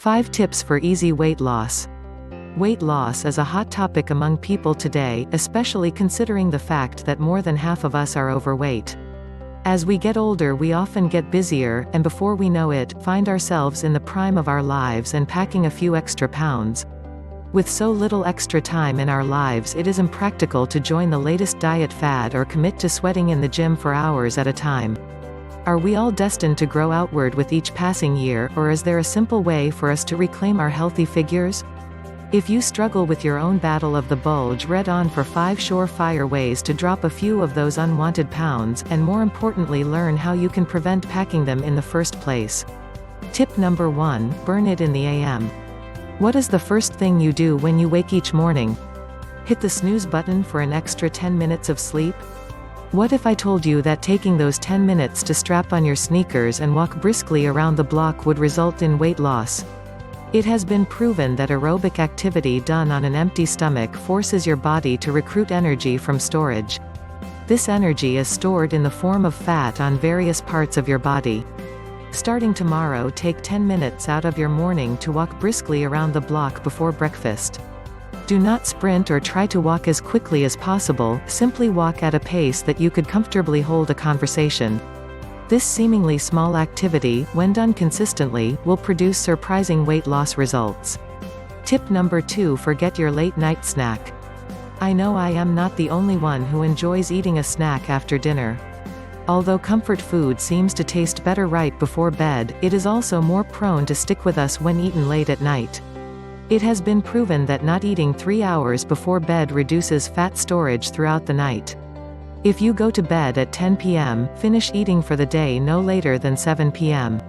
5 tips for easy weight loss. Weight loss is a hot topic among people today, especially considering the fact that more than half of us are overweight. As we get older, we often get busier, and before we know it, find ourselves in the prime of our lives and packing a few extra pounds. With so little extra time in our lives, it is impractical to join the latest diet fad or commit to sweating in the gym for hours at a time. Are we all destined to grow outward with each passing year, or is there a simple way for us to reclaim our healthy figures? If you struggle with your own battle of the bulge, read on for 5 surefire ways to drop a few of those unwanted pounds, and more importantly learn how you can prevent packing them in the first place. Tip number 1, burn it in the AM. What is the first thing you do when you wake each morning? Hit the snooze button for an extra 10 minutes of sleep? What if I told you that taking those 10 minutes to strap on your sneakers and walk briskly around the block would result in weight loss? It has been proven that aerobic activity done on an empty stomach forces your body to recruit energy from storage. This energy is stored in the form of fat on various parts of your body. Starting tomorrow, take 10 minutes out of your morning to walk briskly around the block before breakfast. Do not sprint or try to walk as quickly as possible, simply walk at a pace that you could comfortably hold a conversation. This seemingly small activity, when done consistently, will produce surprising weight loss results. Tip number 2, forget your late night snack. I know I am not the only one who enjoys eating a snack after dinner. Although comfort food seems to taste better right before bed, it is also more prone to stick with us when eaten late at night. It has been proven that not eating 3 hours before bed reduces fat storage throughout the night. If you go to bed at 10 p.m., finish eating for the day no later than 7 p.m.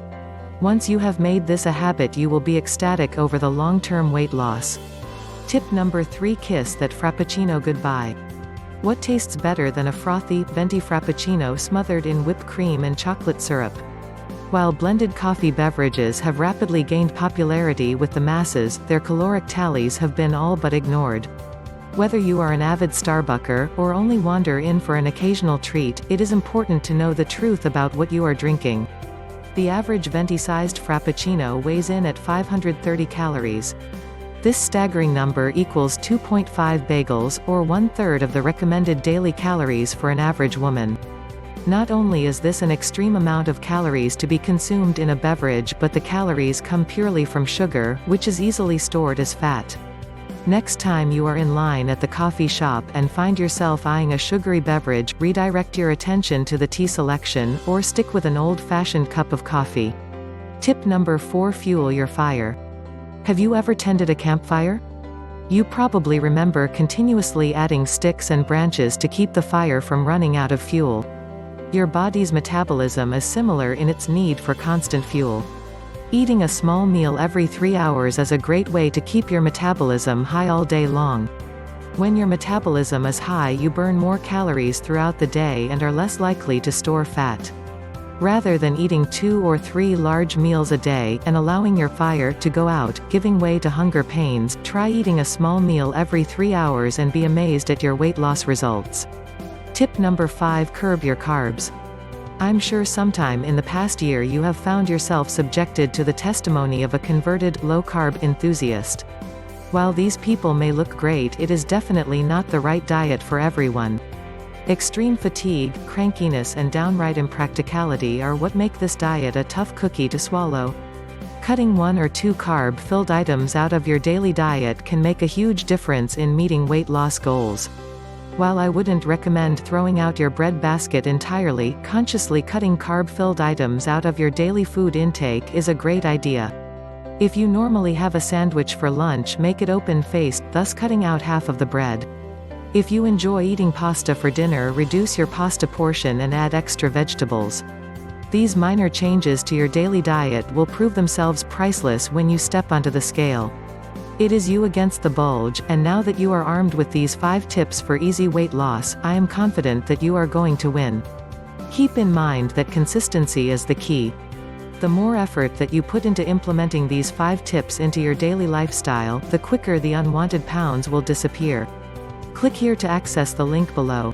Once you have made this a habit, you will be ecstatic over the long-term weight loss. Tip number 3, kiss that Frappuccino goodbye. What tastes better than a frothy, venti Frappuccino smothered in whipped cream and chocolate syrup? While blended coffee beverages have rapidly gained popularity with the masses, their caloric tallies have been all but ignored. Whether you are an avid Starbucker, or only wander in for an occasional treat, it is important to know the truth about what you are drinking. The average venti-sized Frappuccino weighs in at 530 calories. This staggering number equals 2.5 bagels, or 1/3 of the recommended daily calories for an average woman. Not only is this an extreme amount of calories to be consumed in a beverage, but the calories come purely from sugar, which is easily stored as fat. Next time you are in line at the coffee shop and find yourself eyeing a sugary beverage, redirect your attention to the tea selection, or stick with an old-fashioned cup of coffee. Tip number 4, fuel your fire. Have you ever tended a campfire? You probably remember continuously adding sticks and branches to keep the fire from running out of fuel. Your body's metabolism is similar in its need for constant fuel. Eating a small meal every 3 hours is a great way to keep your metabolism high all day long. When your metabolism is high, you burn more calories throughout the day and are less likely to store fat. Rather than eating 2 or 3 large meals a day, and allowing your fire to go out, giving way to hunger pains, try eating a small meal every 3 hours and be amazed at your weight loss results. Tip number 5, curb your carbs. I'm sure sometime in the past year you have found yourself subjected to the testimony of a converted, low-carb enthusiast. While these people may look great, it is definitely not the right diet for everyone. Extreme fatigue, crankiness and downright impracticality are what make this diet a tough cookie to swallow. Cutting 1 or 2 carb-filled items out of your daily diet can make a huge difference in meeting weight loss goals. While I wouldn't recommend throwing out your bread basket entirely, consciously cutting carb-filled items out of your daily food intake is a great idea. If you normally have a sandwich for lunch, make it open-faced, thus cutting out half of the bread. If you enjoy eating pasta for dinner, reduce your pasta portion and add extra vegetables. These minor changes to your daily diet will prove themselves priceless when you step onto the scale. It is you against the bulge, and now that you are armed with these 5 tips for easy weight loss, I am confident that you are going to win. Keep in mind that consistency is the key. The more effort that you put into implementing these 5 tips into your daily lifestyle, the quicker the unwanted pounds will disappear. Click here to access the link below.